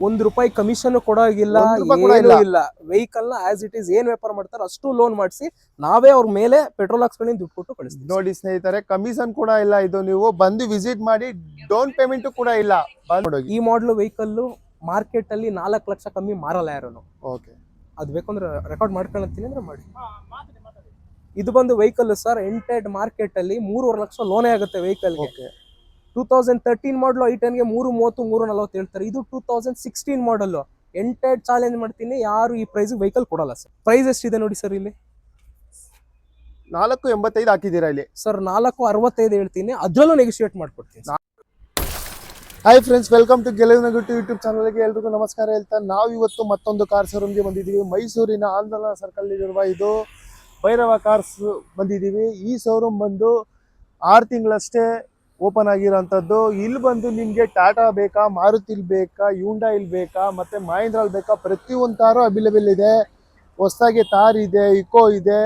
₹1 commission ಕೊಡೋಗಿಲ್ಲ, ಕೂಡ ಏನೂ ಇಲ್ಲ. ವೆಹಿಕಲ್ ನ ಆಸ್ ಇಟ್ ಈಸ್ ಏನ್ ವ್ಯಾಪಾರ ಮಾಡ್ತಾರೆ ಅಷ್ಟು ಲೋನ್ ಮಾಡಿಸಿ ನಾವೇ ಅವ್ರ ಮೇಲೆ ಪೆಟ್ರೋಲ್ ಹಾಕ್ಸ್ಕೊಂಡು ದುಡ್ಡು ಕೊಟ್ಟು ಕಳಿಸ್ತೀವಿ. ನೋಡಿ ಸ್ನೇಹಿತರೆ, ಕಮಿಷನ್ ಕೂಡ ಇಲ್ಲ. ಇದು ನೀವು ಬಂದು ವಿಸಿಟ್ ಮಾಡಿ, ಡೌನ್ ಪೇಮೆಂಟ್ ಕೂಡ ಇಲ್ಲ. ಈ ಮಾಡಲ್ ವೆಹಿಕಲ್ ಮಾರ್ಕೆಟ್ ಅಲ್ಲಿ 4 ಲಕ್ಷ ಕಮ್ಮಿ ಮಾರಲ್ಲ ಯಾರು. ಓಕೆ, ಅದು ಬೇಕಂದ್ರೆ ರೆಕಾರ್ಡ್ ಮಾಡ್ಕೊಳ್ತೀನಿ ಅಂದ್ರೆ ಮಾಡಿ. ಇದು ಬಂದು ವೆಹಿಕಲ್ ಸರ್ ಎಂಟೆಡ್ ಮಾರ್ಕೆಟ್ ಅಲ್ಲಿ 3.5 ಲಕ್ಷ ಲೋನೇ ಆಗುತ್ತೆ ವೆಹಿಕಲ್ ಗೆ. 2013 ಮಾಡಲ್ i10 ಗೆ 330 340 ಹೇಳ್ತಾರೆ. ಇದು 2016 ಮಾಡಲ್ ಎಂಟೆಡ್ ಚಾಲೆಂಜ್ ಮಾಡ್ತೀನಿ, ಯಾರು ಈ ಪ್ರೈಸ್ ವೆಹಿಕಲ್ ಕೊಡಲ್ಲ ಸರ್. ಪ್ರೈಸ್ ಎಷ್ಟಿದೆ ನೋಡಿ ಸರ್, ಇಲ್ಲಿ 485 ಹಾಕಿದ್ದೀರಾ ಇಲ್ಲಿ ಸರ್. 465 ಹೇಳ್ತೀನಿ, ಅದ್ರಲ್ಲೂ ನೆಗೋಶಿಯೇಟ್ ಮಾಡ್ಕೊಡ್ತೀನಿ. ಹಾಯ್ ಫ್ರೆಂಡ್ಸ್, ವೆಲ್ಕಮ್ ಟು ಗೆಲುವಿನ ಗುಟ್ಟು ಯೂಟ್ಯೂಬ್ ಚಾನಲ್ಗೆ ಎಲ್ರಿಗೂ ನಮಸ್ಕಾರ ಹೇಳ್ತಾ, ನಾವು ಇವತ್ತು ಮತ್ತೊಂದು ಕಾರ್ ಶೋರೂಮ್ಗೆ ಬಂದಿದ್ದೀವಿ. ಮೈಸೂರಿನ ಆಂದೋಲನ ಸರ್ಕಲ್ ಇರುವ ಇದು ಭೈರವ ಕಾರ್ಸ್ ಬಂದಿದ್ದೀವಿ. ಈ ಶೋರೂಮ್ ಬಂದು 6 ತಿಂಗಳಷ್ಟೇ ಓಪನ್ ಆಗಿರೋಂಥದ್ದು. ಇಲ್ಲಿ ಬಂದು ನಿಮಗೆ ಟಾಟಾ ಬೇಕಾ, ಮಾರುತಿಲ್ ಬೇಕಾ, ಯೂಂಡಾಯಿಲ್ ಬೇಕಾ, ಮತ್ತು ಮಹೇಂದ್ರಲ್ಲಿ ಬೇಕಾ, ಪ್ರತಿಯೊಂದು ಕಾರು ಅವೈಲೇಬಲ್ ಇದೆ. ಹೊಸದಾಗಿ ಥಾರ್ ಇದೆ, ಇಕೋ ಇದೆ,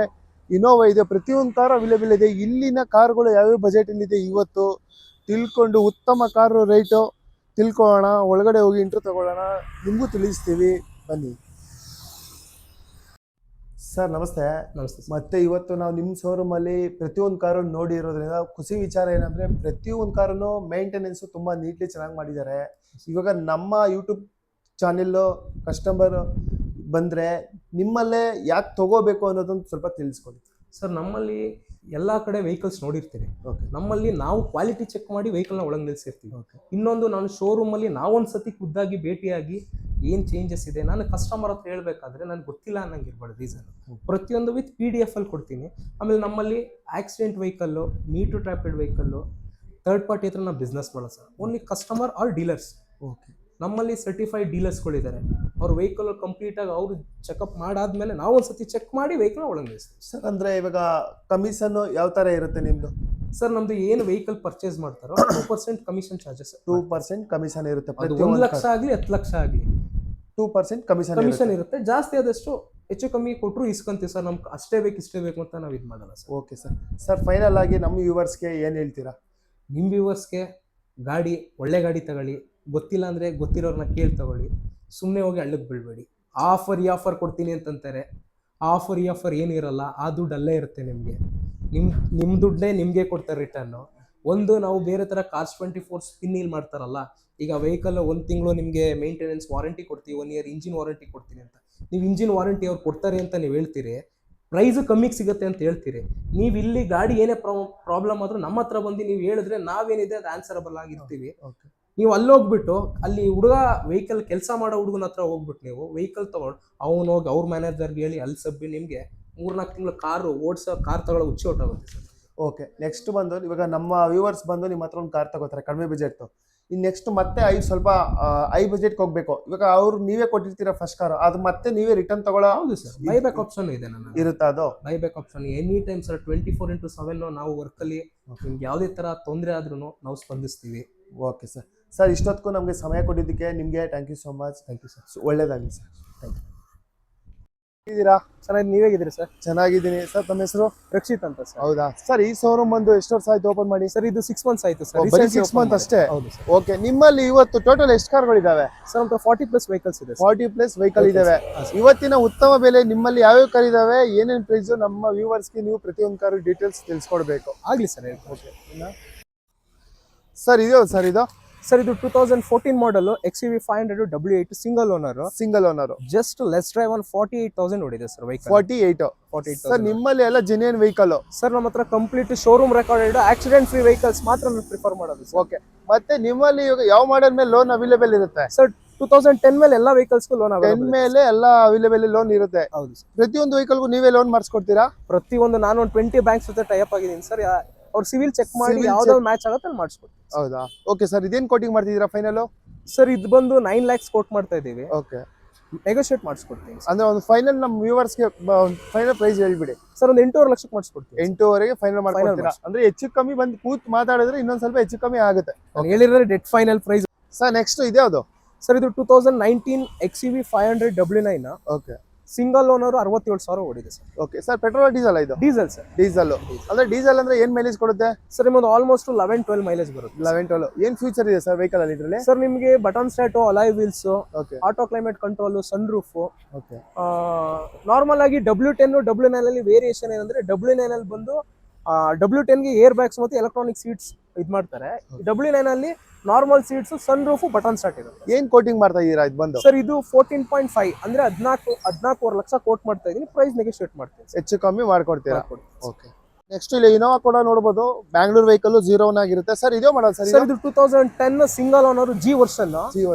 ಇನೋವಾ ಇದೆ, ಪ್ರತಿಯೊಂದು ಕಾರು ಅವೈಲೇಬಲ್ ಇದೆ. ಇಲ್ಲಿನ ಕಾರುಗಳು ಯಾವ್ಯಾವ ಬಜೆಟಲ್ಲಿದೆ ಇವತ್ತು ತಿಳ್ಕೊಂಡು ಉತ್ತಮ ಕಾರು ರೇಟು ತಿಳ್ಕೊಳ್ಳೋಣ. ಒಳಗಡೆ ಹೋಗಿ ಇಂಟ್ರ್ಯೂ ತಗೊಳ್ಳೋಣ, ನಿಮಗೂ ತಿಳಿಸ್ತೀವಿ, ಬನ್ನಿ. ಸರ್ ನಮಸ್ತೆ. ನಮಸ್ತೆ. ಮತ್ತೆ ಇವತ್ತು ನಾವು ನಿಮ್ಮ ಶೋರೂಮಲ್ಲಿ ಪ್ರತಿಯೊಂದು ಕಾರು ನೋಡಿರೋದ್ರಿಂದ ಖುಷಿ ವಿಚಾರ ಏನಂದರೆ, ಪ್ರತಿಯೊಂದು ಕಾರನ್ನು ಮೇಂಟೆನೆನ್ಸು ತುಂಬ ನೀಟ್ಲಿ ಚೆನ್ನಾಗಿ ಮಾಡಿದ್ದಾರೆ. ಇವಾಗ ನಮ್ಮ ಯೂಟ್ಯೂಬ್ ಚಾನೆಲ್ಲು ಕಸ್ಟಮರ್ ಬಂದರೆ ನಿಮ್ಮಲ್ಲೇ ಯಾಕೆ ತಗೋಬೇಕು ಅನ್ನೋದನ್ನು ಸ್ವಲ್ಪ ತಿಳಿಸ್ಕೊಡಿ ಸರ್. ನಮ್ಮಲ್ಲಿ ಎಲ್ಲ ಕಡೆ ವೆಹಿಕಲ್ಸ್ ನೋಡಿರ್ತೀರಿ. ನಮ್ಮಲ್ಲಿ ನಾವು ಕ್ವಾಲಿಟಿ ಚೆಕ್ ಮಾಡಿ ವೆಹಿಕಲ್ನ ಒಳಗೆ ನಿಲ್ಸಿರ್ತೀವಿ. ಇನ್ನೊಂದು, ನಾನು ಶೋರೂಮಲ್ಲಿ ನಾವೊಂದ್ಸತಿ ಖುದ್ದಾಗಿ ಭೇಟಿಯಾಗಿ ಏನು ಚೇಂಜಸ್ ಇದೆ ನಾನು ಕಸ್ಟಮರ್ ಹತ್ರ ಹೇಳ್ಬೇಕಾದ್ರೆ ನನಗೆ ಗೊತ್ತಿಲ್ಲ ಅನ್ನಂಗೆ ಇರ್ಬಾರ್ದು ರೀಸನ್. ಪ್ರತಿಯೊಂದು ವಿತ್ PDF ಅಲ್ಲಿ ಕೊಡ್ತೀನಿ. ಆಮೇಲೆ ನಮ್ಮಲ್ಲಿ ಆಕ್ಸಿಡೆಂಟ್ ವೆಹಿಕಲ್ಲು, ಮೀಟು ಟ್ರ್ಯಾಪಿಡ್ ವೆಹಿಕಲ್ಲು, ಥರ್ಡ್ ಪಾರ್ಟಿ ಹತ್ರ ನಾವು ಬಿಸ್ನೆಸ್ ಮಾಡೋ sir. Only customer or dealers. Okay, ನಮ್ಮಲ್ಲಿ ಸರ್ಟಿಫೈಡ್ ಡೀಲರ್ಸ್ಗಳಿದ್ದಾರೆ. ಅವ್ರ ವೆಹಿಕಲ್ ಕಂಪ್ಲೀಟಾಗಿ ಅವರು ಚೆಕಪ್ ಮಾಡಾದ್ಮೇಲೆ ನಾವು ಒಂದ್ಸತಿ ಚೆಕ್ ಮಾಡಿ ವೆಹಿಕಲ್ ಒಳಗೆ ನಿಲ್ಲಿಸ್ತೀವಿ ಸರ್. ಅಂದರೆ ಇವಾಗ ಕಮಿಷನ್ ಯಾವ ಥರ ಇರುತ್ತೆ ನಿಮ್ಮದು? ಸರ್ ನಮ್ದು ಏನು ವೆಹಿಕಲ್ ಪರ್ಚೇಸ್ ಮಾಡ್ತಾರೋ 2% ಕಮಿಷನ್ ಚಾರ್ಜಸ್. 2% ಕಮಿಷನ್ ಇರುತ್ತೆ. 1 ಲಕ್ಷ ಆಗಲಿ 10 ಲಕ್ಷ ಆಗಲಿ 2% ಕಮಿಷನ್ ಇರುತ್ತೆ. ಜಾಸ್ತಿ ಆದಷ್ಟು ಹೆಚ್ಚು ಕಮ್ಮಿ ಕೊಟ್ಟರು ಇಸ್ಕೊಂತೀವಿ ಸರ್. ನಮ್ಗೆ ಅಷ್ಟೇ ಬೇಕು ಇಷ್ಟೇ ಬೇಕು ಅಂತ ನಾವು ಇದು ಮಾಡಲ್ಲ sir. Okay sir. Sir final ಆಗಿ ನಮ್ಮ ವ್ಯೂವರ್ಸ್ಗೆ ಏನು ಹೇಳ್ತೀರಾ? ನಿಮ್ಮ ವ್ಯೂವರ್ಸ್ಗೆ ಗಾಡಿ, ಒಳ್ಳೆ ಗಾಡಿ ತಗೊಳ್ಳಿ. ಗೊತ್ತಿಲ್ಲ ಅಂದರೆ ಗೊತ್ತಿರೋರನ್ನ ಕೇಳಿ ತಗೊಳ್ಳಿ. ಸುಮ್ಮನೆ ಹೋಗಿ ಹಳ್ಳಕ್ಕೆ ಬೀಳಬೇಡಿ. ಈ ಆಫರ್ ಕೊಡ್ತೀನಿ ಅಂತಂತಾರೆ. ಈ ಆಫರ್ ಏನೂ ಇರಲ್ಲ. ಆ ದುಡ್ಡು ಅಲ್ಲೇ ಇರುತ್ತೆ ನಿಮಗೆ. ನಿಮ್ಮ ದುಡ್ಡೇ ನಿಮಗೆ ಕೊಡ್ತಾರೆ ರಿಟರ್ನು. ಒಂದು, ನಾವು ಬೇರೆ ಥರ ಕಾರ್ಸ್ 24 ಸ್ಪಿನ್ನಿಲ್ ಮಾಡ್ತಾರಲ್ಲ, ಈಗ ವೆಹಿಕಲ್ 1 ತಿಂಗಳು ನಿಮಗೆ ಮೇಂಟೆನೆನ್ಸ್ ವಾರಂಟಿ ಕೊಡ್ತೀವಿ, 1 ಇಯರ್ ಇಂಜಿನ್ ವಾರಂಟಿ ಕೊಡ್ತೀನಿ ಅಂತ. ನೀವು ಇಂಜಿನ್ ವಾರಂಟಿ ಅವ್ರು ಕೊಡ್ತಾರೆ ಅಂತ ನೀವು ಹೇಳ್ತೀರಿ, ಪ್ರೈಸು ಕಮ್ಮಿಗೆ ಸಿಗುತ್ತೆ ಅಂತ ಹೇಳ್ತೀರಿ. ನೀವು ಇಲ್ಲಿ ಗಾಡಿ ಏನೇ ಪ್ರಾಬ್ಲಮ್ ಆದರೂ ನಮ್ಮ ಹತ್ರ ಬಂದು ನೀವು ಹೇಳಿದ್ರೆ ನಾವೇನಿದೆ ಅದು ಆನ್ಸರಬಲ್ ಆಗಿರ್ತೀವಿ. ನೀವು ಅಲ್ಲೋಗ್ಬಿಟ್ಟು ಅಲ್ಲಿ ಹುಡುಗ ವೆಹಿಕಲ್ ಕೆಲಸ ಮಾಡೋ ಹುಡುಗನ ಹತ್ರ ಹೋಗ್ಬಿಟ್ಟು ನೀವು ವೆಹಿಕಲ್ ತಗೊಂಡು ಅವ್ನು ಹೋಗಿ ಅವ್ರ ಮ್ಯಾನೇಜರ್ಗೆ ಹೇಳಿ ಅಲ್ಲಿ ಸಬ್ಬಿ ನಿಮಗೆ 3-4 ತಿಂಗಳು ಕಾರ್ ತಗೊಳ್ಳೋ ಹುಚ್ಚಿ ಹೊಟ್ಟಾಗುತ್ತೆ ಸರ್. ಓಕೆ, ನೆಕ್ಸ್ಟ್ ಬಂದು ಇವಾಗ ನಮ್ಮ ವ್ಯೂವರ್ಸ್ ಬಂದು ನಿಮ್ಮ ಹತ್ರ ಒಂದು ಕಾರ್ ತಗೋತಾರೆ ಕಡಿಮೆ ಬಜೆಟ್. ಇನ್ನು ನೆಕ್ಸ್ಟ್ ಮತ್ತೆ ಸ್ವಲ್ಪ ಹೈ ಬಜೆಟ್ಗೆ ಹೋಗ್ಬೇಕು. ಇವಾಗ ಅವ್ರು ನೀವೇ ಕೊಟ್ಟಿರ್ತೀರಾ ಫಸ್ಟ್ ಕಾರ್, ಅದು ಮತ್ತೆ ನೀವೇ ರಿಟರ್ನ್ ತಗೊಳ್ಳೋ? ಹೌದು ಸರ್, ಬೈಬ್ಯಾಕ್ ಆಪ್ಷನ್ ಇದೆ. ಇರುತ್ತಾ ಅದು? Buyback option any time sir. 24/7 ನಾವು ವರ್ಕಲ್ಲಿ ನಿಮ್ಗೆ ಯಾವುದೇ ಥರ ತೊಂದರೆ ಆದ್ರೂ ನಾವು ಸ್ಪಂದಿಸ್ತೀವಿ. Okay sir. ಸರ್ ಇಷ್ಟೊತ್ತಿಗೂ ನಮಗೆ ಸಮಯ ಕೊಟ್ಟಿದ್ದಕ್ಕೆ ನಿಮಗೆ thank you so much. Thank you sir. ಒಳ್ಳೇದಾಗಲಿ ಸರ್. Thank you. ಹೇಗಿದ್ದೀರಾ? ಚೆನ್ನಾಗಿ, ನೀವ್ ಹೇಗಿದ್ದೀರಿ ಸರ್? ಚೆನ್ನಾಗಿದ್ದೀನಿ ಸರ್. ತಮ್ಮ ಹೆಸರು? ರಕ್ಷಿತ್ ಅಂತ ಸರ್. ಹೌದಾ ಸರ್. ಈ ಶೋರೂಮ್ ಬಂದು ಎಷ್ಟು ವರ್ಷ ಆಯ್ತು ಓಪನ್ ಮಾಡಿ? ಸರ್ ಇದು 6 ಮಂತ್ಸ್ ಆಯ್ತು ಸರ್. ಬರೀ 6 ಮಂತ್ ಅಷ್ಟೇ? ಹೌದು ಸರ್. ಓಕೆ, ನಿಮ್ಮಲ್ಲಿ ಇವತ್ತು ಟೋಟಲ್ ಎಷ್ಟು ಕಾರ್ಗಳಿದಾವೆ? ಸರ್ ನಮ್ಮ 40+ ವೆಹಿಕಲ್ಸ್ ಇದೆ. 40+ ವೆಹಿಕಲ್ ಇದಾವೆ. ಇವತ್ತಿನ ಉತ್ತಮ ಬೆಲೆ ನಿಮ್ಮಲ್ಲಿ ಯಾವ್ಯಾವ ಕಾರ್ ಇದಾವೆ, ಏನೇನು ಪ್ರೈಸ್, ನಮ್ಮ ವ್ಯೂವರ್ಸ್ಗೆ ನೀವು ಪ್ರತಿಯೊಂದು ಕಾರು ಡೀಟೇಲ್ಸ್ ತಿಳಿಸ್ಕೊಡ್ಬೇಕು. ಆಗ್ಲಿ ಸರ್. Okay sir. ಇದು ಸರ್ ಇದು ಸರ್ ಇದು 2014 model XUV 500 W8 single owner. Just less drive 48,000 ಓಡಿದೆ ಸರ್ ವೆಹಿಕಲ್. 48 ಸರ್. ನಿಮ್ಮಲ್ಲಿ ಎಲ್ಲ ಜೆನ್ಯೂನ್ ವೆಹಿಕಲ್ ಸರ್. ನಮ್ಮ ಹತ್ರ complete showroom recorded accident free vehicles ಮಾತ್ರ ನಾವು ಪ್ರಿಫರ್ ಮಾಡೋದು. ಓಕೆ, ಮತ್ತೆ ನಿಮ್ಮಲ್ಲಿ ಇವಾಗ ಯಾವ ಮಾಡೆಲ್ ಮೇಲೆ ಲೋನ್ ಅವೈಲೇಬಲ್ ಇರುತ್ತೆ? ಸರ್ 2010 ಮೇಲೆ ಎಲ್ಲ ವೆಹಿಕಲ್ಸ್ಗೂ ಲೋನ್ ಅವೈಲೇಬಲ್. 10 ಮೇಲೆ ಎಲ್ಲ ಅವೈಲೇಬಲ್ ಲೋನ್ ಇರುತ್ತೆ? ಹೌದು ಸರ್. ಪ್ರತಿಯೊಂದು ವೆಹಿಕಲ್ಗೂ ನೀವೇ ಲೋನ್ ಮಾಡಿಸ್ಕೊಡ್ತೀರಾ? ಪ್ರತಿಯೊಂದು ನಾನು ಒಂದು 20 ಬ್ಯಾಂಕ್ಸ್ ಜೊತೆ ಟೈ ಅಪ್ ಆಗಿದ್ದೀನಿ ಸರ್. ಅವ್ರು ಸಿವಿಲ್ ಚೆಕ್ ಮಾಡಿ ಯಾವ್ದಾದ್ರು ಮ್ಯಾಚ್ ಆಗುತ್ತೆ ಅಲ್ಲಿ ಮಾಡಿಸ್ಕೊಡ್ತೀವಿ. ಹೌದಾ? Okay sir. ಇದೇನು ಕೋಟಿಂಗ್ ಮಾಡ್ತಿದ್ದೀರಾ ಫೈನಲ್? ಸರ್ ಇದು ಬಂದು 9 lakhs ಕೋಟ್ ಮಾಡ್ತಾ ಇದ್ದೀವಿ. ಓಕೆ, ನೆಗೋಶಿಯೇಟ್ ಮಾಡಿಸ್ಕೊಡ್ತೀವಿ. ಅಂದ್ರೆ ಒಂದು ಫೈನಲ್ ನಮ್ಮ ವ್ಯೂವರ್ಸ್ಗೆ ಫೈನಲ್ ಪ್ರೈಸ್ ಹೇಳ್ಬಿಡಿ ಸರ್. ಒಂದು 8.5 ಲಕ್ಷಕ್ಕೆ ಮಾಡಿಸ್ಕೊಡ್ತೀವಿ. 8.5 ಫೈನಲ್ ಮಾಡ್ಕೊಡ್ತೀರಾ? ಅಂದ್ರೆ ಹೆಚ್ಚು ಕಮ್ಮಿ ಬಂದು ಕೂತ್ ಮಾತಾಡಿದ್ರೆ ಇನ್ನೊಂದ್ ಸ್ವಲ್ಪ ಹೆಚ್ಚು ಕಮ್ಮಿ ಆಗುತ್ತೆ. ನಾನು ಹೇಳಿದ್ರೆ that final price. Sir next ಇದೆ ಅದು? ಸರ್ ಇದು 2019 XUV 500 W9. Okay, single owner 67,000 ಓಡಿದೆ sir. Okay sir, petrol diesel ಇದು? Diesel sir. ಡೀಸೆಲ್ ಅಂದ್ರೆ ಡೀಸೆಲ್ ಅಂದ್ರೆ ಏನ್ ಮೈಲೇಜ್ ಕೊಡುತ್ತೆ ಸರ್? ನಿಮ್ಮದು ಆಲ್ಮೋಸ್ಟ್ 11-12 ಮೈಲೇಜ್ ಬರುತ್ತೆ. 11-12. ಏನ್ ಫ್ಯೂಚರ್ ಇದೆ ಸರ್ ವೆಹಿಕಲ್ ಅಲ್ಲಿ ಇದ್ರಲ್ಲಿ? ಸರ್ ನಿಮಗೆ button start, alloy wheels, okay auto climate control, sunroof. Okay normal ಆಗಿ W10 W9 ಅಲ್ಲಿ ವೇರಿಯೇಷನ್ ಏನಂದ್ರೆ W9 ಅಲ್ಲಿ ಬಂದು W10 ಗೆ ಏರ್ ಬ್ಯಾಗ್ಸ್ ಮತ್ತು ಎಲೆಕ್ಟ್ರಾನಿಕ್ ಸೀಟ್ಸ್ ಇದು ಮಾಡ್ತಾರೆ. W9 ಅಲ್ಲಿ normal seats, sunroof, button start ಇರುತ್ತೆ. ಏನ್ ಕೋಟಿಂಗ್ ಮಾಡ್ತಾ ಇದೀರಾ ಇದು ಬಂದು? ಸರ್ ಇದು 14.5 ಅಂದ್ರೆ 14 ಲಕ್ಷ ಕೋಟ್ ಮಾಡ್ತಾ ಇದೀನಿ. ಪ್ರೈಸ್ ನೆಗೋಶಿಯೇಟ್ ಮಾಡ್ತೀನಿ, ಹೆಚ್ಚು ಕಮ್ಮಿ ಮಾಡ್ಕೊಡ್ತೀರಾ? ಓಕೆ. ನೆಕ್ಸ್ಟ್ ಇಲ್ಲಿ ಇನೋವಾ ಕೂಡ ನೋಡಬಹುದು. ಬ್ಯಾಂಗ್ಳೂರ್ ವೆಹಿಕಲ್ 0 ಆಗಿರುತ್ತೆ ಸರ್. ಇದೇ ಮಾಡಲ್ ಸರ್? ಇದು 2010 ಸಿಂಗಲ್ ಓನರ್ G ವರ್ಷನ್.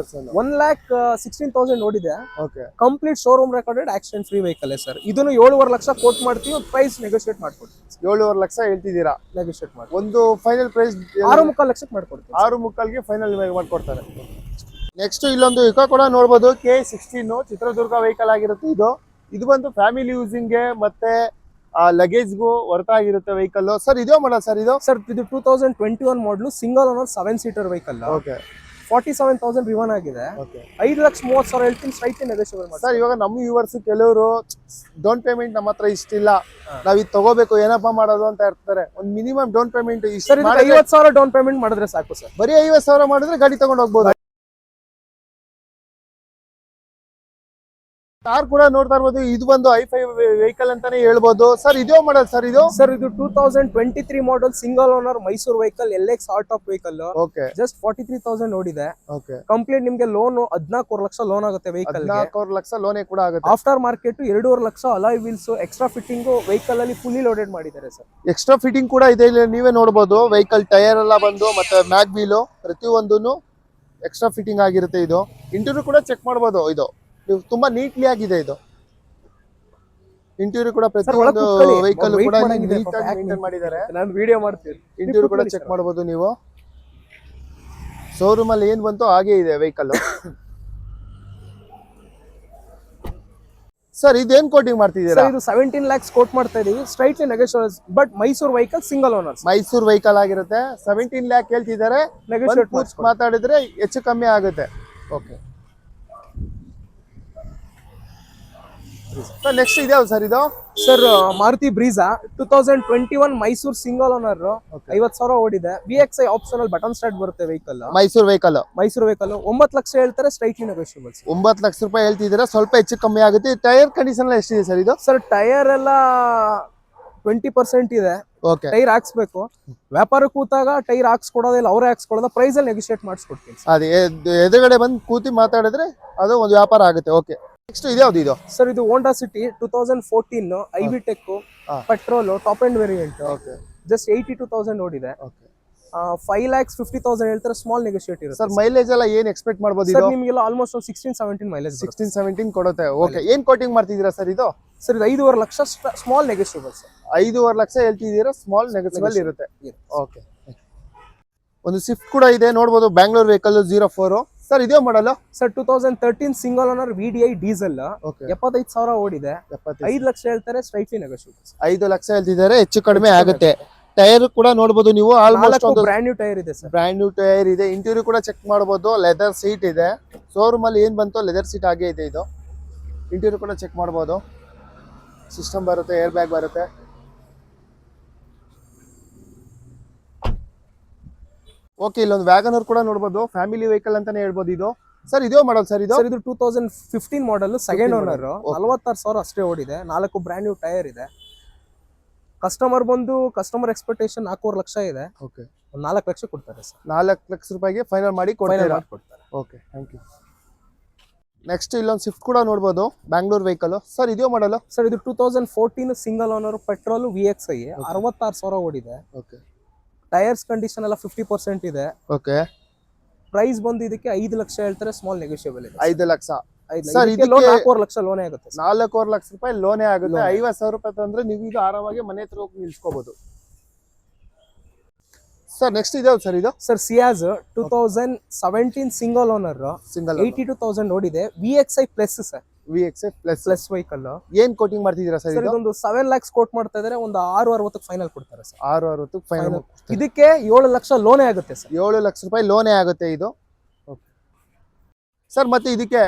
1,16,000 ಓಡಿದೆ. Okay. Complete showroom recorded accident free vehicle sir. ಇದನ್ನು 7.5 ಲಕ್ಷ ಕೋಟ್ ಮಾಡ್ತೀವಿ. ಪ್ರೈಸ್ ನೆಗೋಶಿಯೇಟ್ ಮಾಡ್ಕೊಡ್ತೀವಿ. 7.5 ಲಕ್ಷ ಹೇಳ್ತಿದ್ದೀರಾ? ನೆಗೋಶಿಯೇಟ್ ಮಾಡಿ ಒಂದು ಫೈನಲ್ ಪ್ರೈಸ್ 6.25 ಲಕ್ಷಕ್ಕೆ ಮಾಡ್ಕೊಡ್ತೀವಿ. 6.25ಗೆ ಫೈನಲ್ ಮಾಡ್ಕೊಡ್ತಾರೆ. ನೆಕ್ಸ್ಟ್ ಇಲ್ಲೊಂದು ಇಕೋ ಕೂಡ ನೋಡಬಹುದು. K16 ಚಿತ್ರದುರ್ಗ ವೆಹಿಕಲ್ ಆಗಿರುತ್ತೆ ಇದು. ಇದು ಬಂದು ಫ್ಯಾಮಿಲಿ ಯೂಸಿಂಗ್ಗೆ ಮತ್ತೆ ಲಗೇಜ್ಗೂ ಹೊರತಾಗಿರುತ್ತೆ ವೆಹಿಕಲ್ ಸರ್. ಇದೇ ಮಾಡಲ್ ಸರ್ ಇದು? ಸರ್ ಇದು 2021 ಮಾಡಲು single owner 7 seater vehicle. Okay. 47,000 ರಿವನ್ ಆಗಿದೆ. ಓಕೆ. 5,30,000 ಹೇಳ್ತೀನಿ, ಸ್ಲೈಟ್ಲಿ ನೆಗೋಶಿಯಬಲ್ ಮಾಡಿ ಸರ್. ಇವಾಗ ನಮ್ಮ ವ್ಯೂವರ್ಸ್ ಕೆಲವರು ಡೌನ್ ಪೇಮೆಂಟ್ ನಮ್ಮ ಹತ್ರ ಇಷ್ಟಿಲ್ಲ, ನಾವ್ ಇದು ತಗೋಬೇಕು, ಏನಪ್ಪಾ ಮಾಡೋದು ಅಂತ ಇರ್ತಾರೆ. ಒಂದು ಮಿನಿಮಮ್ ಡೌನ್ ಪೇಮೆಂಟ್ ಇಷ್ಟು. 50,000 ಡೌನ್ ಪೇಮೆಂಟ್ ಮಾಡಿದ್ರೆ ಸಾಕು ಸರ್. ಬರೀ 50,000 ಮಾಡಿದ್ರೆ ಗಾಡಿ ತಗೊಂಡು ಹೋಗ್ಬೋದು. ಕಾರ್ ಕೂಡ ನೋಡ್ತಾ ಇರ್ಬೋದು. ಇದು ಒಂದು i5 ವೆಹಿಕಲ್ ಅಂತಾನೆ ಹೇಳ್ಬೋದು ಸರ್. ಇದೇ ಮಾಡಲ್ ಸರ್ ಇದು? ಸರ್ ಇದು 2023 model single owner Mysuru vehicle, LX or top vehicle. Okay. Just 43,000 ಓಡಿದೆ. ಓಕೆ. ಕಂಪ್ಲೀಟ್ ನಿಮ್ಗೆ ಲೋನ್ 14 ಲಕ್ಷ ಲೋನ್ ಆಗುತ್ತೆ ವೆಹಿಕಲ್. 14 ಲಕ್ಷ ಲೋನೇ ಕೂಡ ಆಗುತ್ತೆ. Aftermarket 2.5 lakh alloy wheels, extra fitting vehicle ಅಲ್ಲಿ ಫುಲ್ಲಿ ಲೋಡೆಡ್ ಮಾಡಿದ್ದಾರೆ ಸರ್. ಎಕ್ಸ್ಟ್ರಾ ಫಿಟ್ಟಿಂಗ್ ಕೂಡ ಇದೆ ಇಲ್ಲಿ ನೀವೇ ನೋಡಬಹುದು. ವೆಹಿಕಲ್ ಟೈರ್ ಎಲ್ಲ ಬಂದು ಮತ್ತೆ ಮ್ಯಾಗ್ ವೀಲು ಪ್ರತಿಯೊಂದು ಎಕ್ಸ್ಟ್ರಾ ಫಿಟ್ಟಿಂಗ್ ಆಗಿರುತ್ತೆ. ಇದು ಇಂಟೀರಿಯರ್ ಕೂಡ ಚೆಕ್ ಮಾಡಬಹುದು. ಇದು ತುಂಬಾ ನೀಟ್ಲಿ ಆಗಿದೆ. ಇದು ಇಂಟೀರಿಯರ್ ಕೂಡ ಪ್ರತಿಯೊಂದು ವೆಹಿಕಲ್ ಕೂಡ ನೀಟಾಗಿ ಮೇಂಟೈನ್ ಮಾಡಿದ್ದಾರೆ. ನಾನು ವಿಡಿಯೋ ಮಾಡ್ತೀನಿ. ಇಂಟೀರಿಯರ್ ಕೂಡ ಚೆಕ್ ಮಾಡಬಹುದು ನೀವು. ಶೋರೂಮ್ ಅಲ್ಲಿ ಏನ್ ಬಂತು ಹಾಗೆ ಇದೆ ವೆಹಿಕಲ್. ಸರ್ ಇದೇನ್ ಕೋಟಿಂಗ್ ಮಾಡ್ತಿದ್ದೀರಾ? ಇದು 17 lakhs ಕೋಟ್ ಮಾಡ್ತಾ ಇದೀವಿ. Straightly negotiable, but Mysuru vehicle single owner. Mysuru vehicle ಆಗಿರುತ್ತೆ. 17 lakh ಹೇಳ್ತಿದ್ದಾರೆ. ನೆಗೋಶಿಯೇಟ್ ಮಾತಾಡಿದ್ರೆ ಹೆಚ್ಚು ಕಮ್ಮಿ ಆಗುತ್ತೆ. Okay sir. ನೆಕ್ಸ್ಟ್ ಇದೆ ಸರ್ ಇದು? Sir Maruti Brezza 2021 Mysuru single owner, 50,000 ಓಡಿದೆ. VXI ಆಪ್ಷನಲ್ ಬಟನ್ ಸ್ಟಾರ್ಟ್ ಬರುತ್ತೆ ವೆಹಿಕಲ್. ಮೈಸೂರು ವೆಹಿಕಲ್ 9 ಲಕ್ಷ ಹೇಳ್ತಾರೆ, ಸ್ಟ್ರೈಟ್ಲಿ ನೆಗೋಶಿಯಬಲ್. 9 ಲಕ್ಷ ರೂಪಾಯಿ ಹೇಳ್ತಿದ್ದೀರಾ, ಸ್ವಲ್ಪ ಹೆಚ್ಚು ಕಮ್ಮಿ ಆಗುತ್ತೆ. ಟೈರ್ ಕಂಡೀಷನ್ ಎಲ್ಲ ಎಷ್ಟಿದೆ ಸರ್ ಇದು? ಸರ್ ಟೈರ್ ಎಲ್ಲ 20% ಇದೆ. ಓಕೆ. ಟೈರ್ ಹಾಕ್ಸ್ಬೇಕು. ವ್ಯಾಪಾರ ಕೂತಾಗ ಟೈರ್ ಹಾಕ್ಸ್ಕೊಡೋದಿಲ್ಲ, ಅವರೇ ಹಾಕ್ಸ್ಕೊಡೋದ. ಪ್ರೈಸ್ ಅಲ್ಲಿ ನೆಗೋಶಿಯೇಟ್ ಮಾಡಿಸ್ಕೊಡ್ತೀನಿ. ಅದೇ ಎದುರುಗಡೆ ಬಂದು ಕೂತಿ ಮಾತಾಡಿದ್ರೆ ಅದು ಒಂದು ವ್ಯಾಪಾರ ಆಗುತ್ತೆ. ಓಕೆ. ನೆಕ್ಸ್ಟ್ ಇದು ಯಾವ್ದು ಇದು? ಸರ್ ಇದು Honda City 2014 IV tech, petrol, top end variant. Okay. Just 82,000 ಓಡಿದೆ. ಓಕೆ. 5,50,000 ಹೇಳ್ತಾರೆ, ಸ್ಮಾಲ್ ನೆಗೋಶಿಯೇಟ್ ಇರುತ್ತೆ. ಸರ್ ಮೈಲೇಜ್ ಎಲ್ಲ ಏನ್ ಎಕ್ಸ್ಪೆಕ್ಟ್ ಮಾಡಬಹುದು? ಸರ್ ನಿಮಗೆಲ್ಲ ಆಲ್ಮೋಸ್ಟ್ 16-17 ಮೈಲೇಜ್. 16-17 ಕೊಡುತ್ತೆ. ಓಕೆ. ಏನ್ ಕೋಟಿಂಗ್ ಮಾಡ್ತಿದ್ದೀರಾ ಸರ್ ಇದು? ಸರ್ ಇದು 5.5 ಲಕ್ಷ ಸ್ಮಾಲ್ ನೆಗೋಶಿಯಬಲ್ ಸರ್. 5.5 ಲಕ್ಷ ಹೇಳ್ತಿದ್ದೀರಾ, ಸ್ಮಾಲ್ ನೆಗೋಶಿಯಬಲ್ ಇರುತ್ತೆ. ಓಕೆ. ಒಂದು ಸ್ವಿಫ್ಟ್ ಕೂಡ ಇದೆ ನೋಡಬಹುದು. Bangalore vehicle 04 sir. ಇದೇ ಮಾಡಲು? Sir 2013 single owner VDI diesel, 75,000 ಓಡಿದೆ. 5 ಲಕ್ಷ ಹೇಳ್ತಾರೆ, ಸ್ಟ್ರೈಟ್ಲಿ ನೆಗೋಶಿಯಬಲ್. 5 ಲಕ್ಷ ಹೇಳ್ತಿದ್ದಾರೆ, ಹೆಚ್ಚು ಕಡಿಮೆ ಆಗುತ್ತೆ. ಟೈರ್ ಕೂಡ ನೋಡಬಹುದು ನೀವು. ಆಲ್ಮೋಸ್ಟ್ ಒಂದು ಬ್ರ್ಯಾಂಡ್ ನ್ಯೂ ಟೈರ್ ಇದೆ ಸರ್. ಬ್ರ್ಯಾಂಡ್ ನ್ಯೂ ಟೈರ್ ಇದೆ. ಇಂಟೀರಿಯರ್ ಕೂಡ ಚೆಕ್ ಮಾಡಬಹುದು. ಲೆದರ್ ಸೀಟ್ ಇದೆ. ಶೋರೂಮ್ ಅಲ್ಲಿ ಏನ್ ಬಂತು ಲೆದರ್ ಸೀಟ್ ಹಾಗೆ ಇದೆ. ಇದು ಇಂಟೀರಿಯರ್ ಕೂಡ ಚೆಕ್ ಮಾಡಬಹುದು. ಸಿಸ್ಟಮ್ ಬರುತ್ತೆ, ಏರ್ ಬ್ಯಾಗ್ ಬರುತ್ತೆ. ಓಕೆ. ಇಲ್ಲೊಂದು ವ್ಯಾಗನರ್ ಕೂಡ ನೋಡಬಹುದು. ಫ್ಯಾಮಿಲಿ ವೆಹಿಕಲ್ ಅಂತಾನೆ ಹೇಳ್ಬೋದು ಇದು. ಸರ್ ಇದೇ ಮಾಡಲ್ ಸರ್ ಇದು? ಸರ್ ಇದು 2015 ಮಾಡೆಲ್, ಸೆಕೆಂಡ್ ಓನರ್, 46,000 ಅಷ್ಟೇ ಓಡಿದೆ. 4 ಬ್ರ್ಯಾಂಡ್ ನ್ಯೂ ಟೈರ್ ಇದೆ. ಕಸ್ಟಮರ್ ಬಂದು ಕಸ್ಟಮರ್ ಎಕ್ಸ್ಪೆಕ್ಟೇಷನ್ 4 ಲಕ್ಷ ಇದೆ. ಓಕೆ. 4 ಲಕ್ಷ ಕೊಡ್ತಾರೆ ಸರ್. 4 ಲಕ್ಷ ರೂಪಾಯಿಗೆ ಫೈನಲ್ ಮಾಡಿ ಕೊಡ್ತಾರೆ. Okay, thank you. ನೆಕ್ಸ್ಟ್ ಇಲ್ಲೊಂದು ಸ್ವಿಫ್ಟ್ ಕೂಡ ನೋಡಬಹುದು. Bangalore vehicle sir. ಇದೇ ಮಾಡಲ್? ಸರ್ ಇದು 2014 ಸಿಂಗಲ್ ಓನರ್, ಪೆಟ್ರೋಲ್, VXI, 66,000 ಓಡಿದೆ. ಓಕೆ. ಟೈರ್ಸ್ ಕಂಡೀಷನ್ ಎಲ್ಲ 50% ಇದೆ. ಓಕೆ. ಪ್ರೈಸ್ ಬಂದು ಇದಕ್ಕೆ 5 ಲಕ್ಷ ಹೇಳ್ತಾರೆ, ಸ್ಮಾಲ್ ನೆಗೋಶಿಯಬಲ್ ಇದೆ. 5 ಲಕ್ಷ ಸರ್. ಇದಕ್ಕೆ 4 ಲಕ್ಷ ಲೋನೇ ಆಗುತ್ತೆ. 4 ಲಕ್ಷ ರೂಪಾಯಿ ಲೋನೇ ಆಗುತ್ತೆ. 50,000 ರೂಪಾಯಿ ತಂದ್ರೆ ನೀವು ಈಗ ಆರಾಮಾಗಿ ಮನೆ ಹತ್ರ ಹೋಗಿ ನಿಲ್ಸ್ಕೋಬಹುದು. ಸರ್ ನೆಕ್ಸ್ಟ್ ಇದೆ ಸರ್ ಇದು? ಸರ್ ಸಿಯಾಜ್ 2017 ಸಿಂಗಲ್ ಓನರ್, 82,000 ಓಡಿದೆ. VXI plus sir. VXI plus vehicle. ಏನ್ ಕೋಟಿಂಗ್ ಮಾಡ್ತಿದ್ದೀರಾ ಸರ್? ಇದೊಂದು 7 lakhs ಕೋಟ್ ಮಾಡ್ತಾ ಇದ್ದಾರೆ. ಒಂದು 660 ಫೈನಲ್ ಕೊಡ್ತಾರೆ ಸರ್. 660 ಫೈನಲ್. ಇದಕ್ಕೆ 7 ಲಕ್ಷ ಲೋನೇ ಆಗುತ್ತೆ ಸರ್. 7 ಲಕ್ಷ ರೂಪಾಯಿ ಲೋನೇ ಆಗುತ್ತೆ ಇದು. ಸರ್ ಮತ್ತೆ ಇದಕ್ಕೆ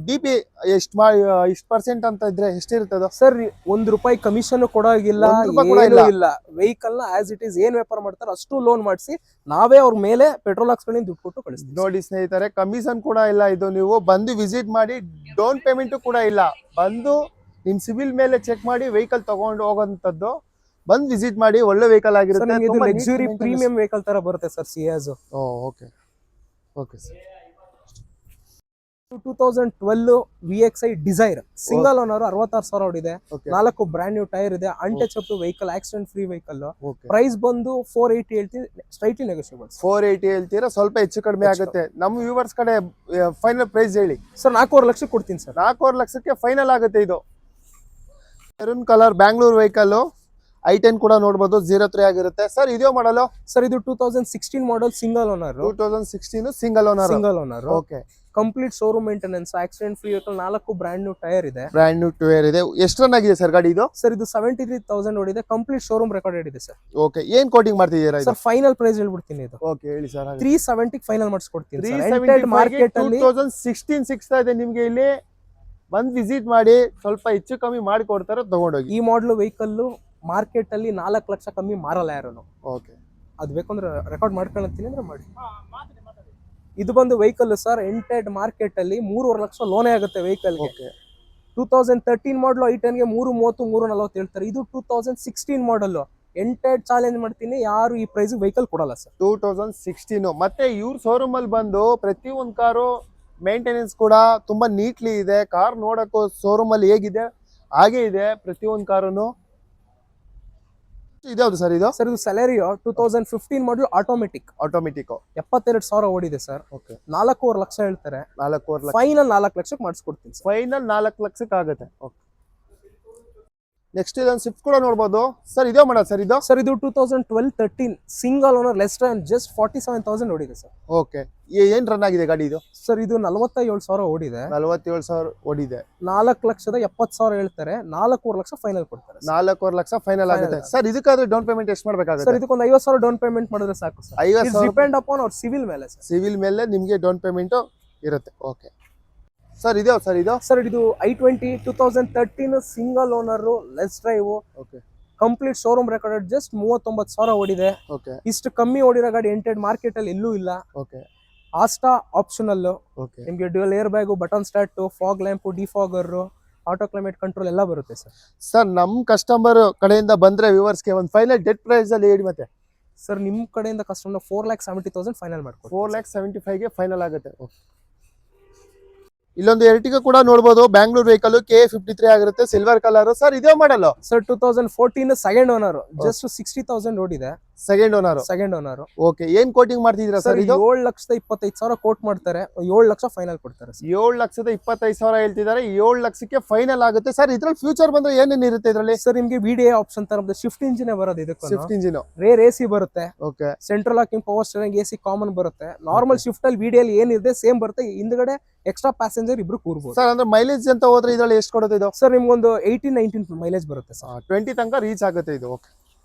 ಡಿ ಪಿ ಎಷ್ಟು ಪರ್ಸೆಂಟ್ ಅಂತ ಇದ್ರೆ ಎಷ್ಟಿರುತ್ತೆ ಅದು? ಸರ್ ₹1 ಕಮಿಷನ್ ಕೊಡೋಗಿಲ್ಲ, ₹1 ಕೂಡ ಏನೂ ಇಲ್ಲ. ವೆಹಿಕಲ್ ನ ಆಸ್ ಇಟ್ ಈಸ್ ಏನ್ ವ್ಯಾಪಾರ ಮಾಡ್ತಾರೋ ಅಷ್ಟು ಲೋನ್ ಮಾಡಿಸಿ ನಾವೇ ಅವ್ರ ಮೇಲೆ ಪೆಟ್ರೋಲ್ ಹಾಕ್ಸ್ಕೊಂಡು ದುಡ್ಡು ಕೊಟ್ಟು ಕಳಿಸ್ತೀವಿ. ನೋಡಿ ಸ್ನೇಹಿತರೆ, ಕಮಿಷನ್ ಕೂಡ ಇಲ್ಲ. ಇದು ನೀವು ಬಂದು ವಿಸಿಟ್ ಮಾಡಿ, ಡೌನ್ ಪೇಮೆಂಟ್ ಕೂಡ ಇಲ್ಲ. ಬಂದು ನಿಮ್ ಸಿವಿಲ್ ಮೇಲೆ ಚೆಕ್ ಮಾಡಿ ವೆಹಿಕಲ್ ತಗೊಂಡು ಹೋಗೋಂಥದ್ದು. ಬಂದು ವಿಸಿಟ್ ಮಾಡಿ, ಒಳ್ಳೆ ವೆಹಿಕಲ್ ಸರ್ ಆಗಿರುತ್ತೆ. ನಿಮ್ಗೆ ಇದು ತುಂಬಾ ಲಕ್ಸುರಿ neat ಪ್ರೀಮಿಯಂ ವೆಹಿಕಲ್ ತರ ಬರುತ್ತೆ sir Ciaz. Okay okay sir. 2012 VXI Dzire single owner 66,000 ಓಡಿದೆ. ಓಕೆ 4 ಬ್ರ್ಯಾಂಡ್ ನ್ಯೂ ಟೈರ್ ಇದೆ. Untouchable vehicle, accident free vehicle. Okay price ಬಂದು 480 ಹೇಳ್ತೀವಿ, ಸ್ಟ್ರೈಟ್ಲಿ ನೆಗೋಷಿಯಬಲ್. 480 ಹೇಳ್ತೀರಾ, ಸ್ವಲ್ಪ ಹೆಚ್ಚು ಕಡಿಮೆ ಆಗುತ್ತೆ. ನಮ್ಮ ವ್ಯೂವರ್ಸ್ ಕಡೆ ಫೈನಲ್ ಪ್ರೈಸ್ ಹೇಳಿ ಸರ್ 4.5 ಲಕ್ಷ ಕೊಡ್ತೀನಿ ಸರ್. 4.5 ಲಕ್ಷಕ್ಕೆ ಫೈನಲ್ ಆಗುತ್ತೆ ಇದು. Maroon colour Bangalore vehicle. i10 ಕೂಡ ನೋಡಬಹುದು, 03 ಆಗಿರುತ್ತೆ. ಸರ್ ಇದೇ ಮಾಡಲು? ಸರ್ ಇದು 2016 model, single owner. 2016 single owner. Single owner. Okay complete showroom maintenance, accident free vehicle, 4 brand new tyre ಇದೆ. ಬ್ರ್ಯಾಂಡ್ ನ್ಯೂ ಟೈರ್ ಇದೆ. ಎಷ್ಟು ರನ್ ಆಗಿದೆ ಸರ್ ಗಾಡಿ ಇದು? ಸರ್ ಇದು 73,000 ಓಡಿದೆ. ಕಂಪ್ಲೀಟ್ ಶೋರೂಮ್ ರೆಕಾರ್ಡೆಡ್ ಇದೆ ಸರ್. ಓಕೆ, ಏನ್ ಕೋಟಿಂಗ್ ಮಾಡ್ತಿದ್ದೀರಾ ಇದು? ಸರ್ ಫೈನಲ್ ಪ್ರೈಸ್ ಹೇಳ್ಬಿಡ್ತೀನಿ ಇದು. ಓಕೆ ಹೇಳಿ ಸರ್. 370 ಫೈನಲ್ ಮಾಡಿಸ್ಕೊಡ್ತೀನಿ. 375 ಮಾರ್ಕೆಟ್ ಅಲ್ಲಿ 2016 ಸಿಗ್ತಾ ಇದೆ ನಿಮ್ಗೆ. ಇಲ್ಲಿ ಬಂದು ವಿಸಿಟ್ ಮಾಡಿ, ಸ್ವಲ್ಪ ಹೆಚ್ಚು ಕಮ್ಮಿ ಮಾಡಿ ಕೊಡ್ತಾರೆ, ತಗೊಂಡೋಗಿ. ಈ ಮಾಡಲ್ ವೆಹಿಕಲ್ ಮಾರ್ಕೆಟ್ ಅಲ್ಲಿ 4 ಲಕ್ಷ ಕಮ್ಮಿ ಮಾರಲ್ಲ ಯಾರು. ಓಕೆ, ಅದು ಬೇಕಂದ್ರೆ ರೆಕಾರ್ಡ್ ಮಾಡ್ಕೊಳ್ತೀನಿ ಅಂದ್ರೆ ಮಾಡಿ. ಇದು ಬಂದು ವೆಹಿಕಲ್ ಸರ್ ಎಂಟೆಡ್ ಮಾರ್ಕೆಟ್ ಅಲ್ಲಿ 3.5 ಲಕ್ಷ ಲೋನೇ ಆಗುತ್ತೆ ವೆಹಿಕಲ್ ಗೆ. ಓಕೆ 2013 ಮಾಡಲ್ i10 ಗೆ 330 340 ಹೇಳ್ತಾರೆ. ಇದು 2016 ಮಾಡಲ್. ಎಂಟೆಡ್ ಚಾಲೆಂಜ್ ಮಾಡ್ತೀನಿ, ಯಾರು ಈ ಪ್ರೈಸ್ ವೆಹಿಕಲ್ ಕೊಡಲ್ಲ ಸರ್. 2016. ಮತ್ತೆ ಇವ್ರ ಶೋರೂಮ್ ಅಲ್ಲಿ ಬಂದು ಪ್ರತಿ ಒಂದು ಕಾರು ಮೇಂಟೆನೆನ್ಸ್ ಕೂಡ ತುಂಬಾ ನೀಟ್ಲಿ ಇದೆ. ಕಾರ್ ನೋಡಕ್ಕೂ ಶೋರೂಮ್ ಅಲ್ಲಿ ಹೇಗಿದೆ ಹಾಗೆ ಇದೆ ಪ್ರತಿ ಒಂದು ಕಾರನ್ನು. ಇದ್ಯಾವುದು ಸರ್ ಇದು? ಸರ್ ಇದು ಸೆಲೆರಿಯೋ 2015 ಮಾಡಲ್ ಆಟೋಮೆಟಿಕ್. 72,000 ಓಡಿದೆ ಸರ್. ಓಕೆ 4.5 ಲಕ್ಷ ಹೇಳ್ತಾರೆ. 4.5 ಲಕ್ಷ ಫೈನಲ್ 4 ಲಕ್ಷಕ್ಕೆ ಮಾಡಿಸ್ಕೊಡ್ತೀನಿ ಸರ್. ಫೈನಲ್ 4 ಲಕ್ಷಕ್ಕೆ ಆಗುತ್ತೆ. ಓಕೆ, ನೆಕ್ಸ್ಟ್ ಇದೊಂದು ಸ್ವಿಫ್ಟ್ ಕೂಡ ನೋಡಬಹುದು ಸರ್. ಇದೇ ಮಾಡೋದು ಸರ್ ಇದು? ಸರ್ ಇದು 2012-13 single owner, less than just 47,000 ಓಡಿದೆ ಸರ್. ಓಕೆ, ಏನ್ ರನ್ ಆಗಿದೆ ಗಾಡಿ ಇದು? ಸರ್ ಇದು 47,000 ಓಡಿದೆ. 47,000 ಓಡಿದೆ. 4,70,000 ಹೇಳ್ತಾರೆ. 4.5 ಲಕ್ಷ ಫೈನಲ್ ಕೊಡ್ತಾರೆ. 4.5 ಲಕ್ಷ ಫೈನಲ್ ಆಗುತ್ತೆ ಸರ್. ಇದಕ್ಕಾದ್ರೆ ಡೌನ್ ಪೇಮೆಂಟ್ ಎಷ್ಟು ಮಾಡ್ಬೇಕಾಗುತ್ತೆ? ಸರ್ ಇದಕ್ಕೊಂದು 50,000 ಡೌನ್ ಪೇಮೆಂಟ್ ಮಾಡಿದ್ರೆ ಸಾಕು ಸರ್. 50,000 ಡಿಪೆಂಡ್ ಅಪಾನ್ ಅವ್ರ ಸಿವಿಲ್ ಮೇಲೆ ಸರ್. ಸಿವಿಲ್ ಮೇಲೆ ನಿಮಗೆ ಡೌನ್ ಪೇಮೆಂಟ್ ಇರುತ್ತೆ. ಓಕೆ ಸರ್, ಇದೇ ಸರ್ ಇದು? ಸರ್ ಇದು i20 2013 single owner, less drive, okay complete showroom recorded, just 39,000 ಓಡಿದೆ. ಓಕೆ ಇಷ್ಟು ಕಮ್ಮಿ ಓಡಿರೋ ಗಾಡಿ ಎಂಟೆಡ್ ಮಾರ್ಕೆಟ್ ಅಲ್ಲಿ ಎಲ್ಲೂ ಇಲ್ಲ. ಓಕೆ ಆಸ್ಟಾ ಆಪ್ಷನಲ್, ಓಕೆ ನಿಮ್ಗೆ dual air bag, button start, fog lamp, defogger, auto climate control ಎಲ್ಲ ಬರುತ್ತೆ ಸರ್. ಸರ್ ನಮ್ ಕಸ್ಟಮರ್ ಕಡೆಯಿಂದ ಬಂದ್ರೆ ವ್ಯೂವರ್ಸ್ಗೆ ಒಂದು ಫೈನಲ್ ಡೆಟ್ ಪ್ರೈಸ್ ಅಲ್ಲಿ ಹೇಳಿ ಮತ್ತೆ. ಸರ್ ನಿಮ್ ಕಡೆಯಿಂದ ಕಸ್ಟಮರ್ 4,70,000 ಫೈನಲ್ ಮಾಡ್ಕೊಡ್ತೀವಿ. 4,75,000 ಗೆ ಫೈನಲ್ ಆಗುತ್ತೆ. ಇಲ್ಲೊಂದು ಎರ್ಟಿಗಾ ಕೂಡ ನೋಡಬಹುದು, ಬ್ಯಾಂಗ್ಳೂರ್ ವೆಹಿಕಲ್, K53 ಆಗಿರುತ್ತೆ, ಸಿಲ್ವರ್ ಕಲರ್. ಸರ್ ಇದೇ model? Sir 2014 second owner, just 60,000 ಓಡಿದೆ. Second owner. Second owner. Okay, ಏನ್ ಕೋಟಿಂಗ್ ಮಾಡ್ತಿದ್ದೀರಾ ಸರ್ ಇದು? 7,25,000 ಕೋಟ್ ಮಾಡ್ತಾರೆ, 7 ಲಕ್ಷ ಫೈನಲ್ ಕೊಡ್ತಾರೆ. 7,25,000 ಹೇಳ್ತಿದ್ದಾರೆ, 7 ಲಕ್ಷಕ್ಕೆ ಫೈನಲ್ ಆಗುತ್ತೆ. ಸರ್ ಇದ್ರಲ್ಲಿ ಫ್ಯೂಚರ್ ಬಂದ್ರೆ ಏನೇನ್ ಇರುತ್ತೆ ಇದ್ರಲ್ಲಿ? ಸರ್ ನಿಮ್ಗೆ VDA ಆಪ್ಷನ್ ತರ ಶಿಫ್ಟ್ ಇಂಜಿನ್ ಬರೋದು. ಇದಕ್ಕೆ ಸ್ವಿಫ್ಟ್ ಇಂಜಿನ್, ರೇರ್ AC ಬರುತ್ತೆ. Okay central locking, power steering, AC common ಬರುತ್ತೆ. ನಾರ್ಮಲ್ ಶಿಫ್ಟ್ ಅಲ್ಲಿ VDA ಅಲ್ಲಿ ಏನಿದೆ ಸೇಮ್ ಬರುತ್ತೆ. ಹಿಂದ್ಗಡೆ ಎಕ್ಸ್ಟ್ರಾ ಪ್ಯಾಸೆಂಜರ್ ಇಬ್ರು ಕೂರ್ಬೋದು. ಸರ್ ಅಂದ್ರೆ ಮೈಲೇಜ್ ಅಂತ ಹೋದ್ರೆ ಇದ್ರಲ್ಲಿ ಎಷ್ಟು ಕೊಡುತ್ತೆ ಇದು? ಸರ್ ನಿಮ್ಗೊಂದು 18-19 ಮೈಲೇಜ್ ಬರುತ್ತೆ ಸರ್. 20 ತನಕ ರೀಚ್ ಆಗುತ್ತೆ ಇದು. ಓಕೆ,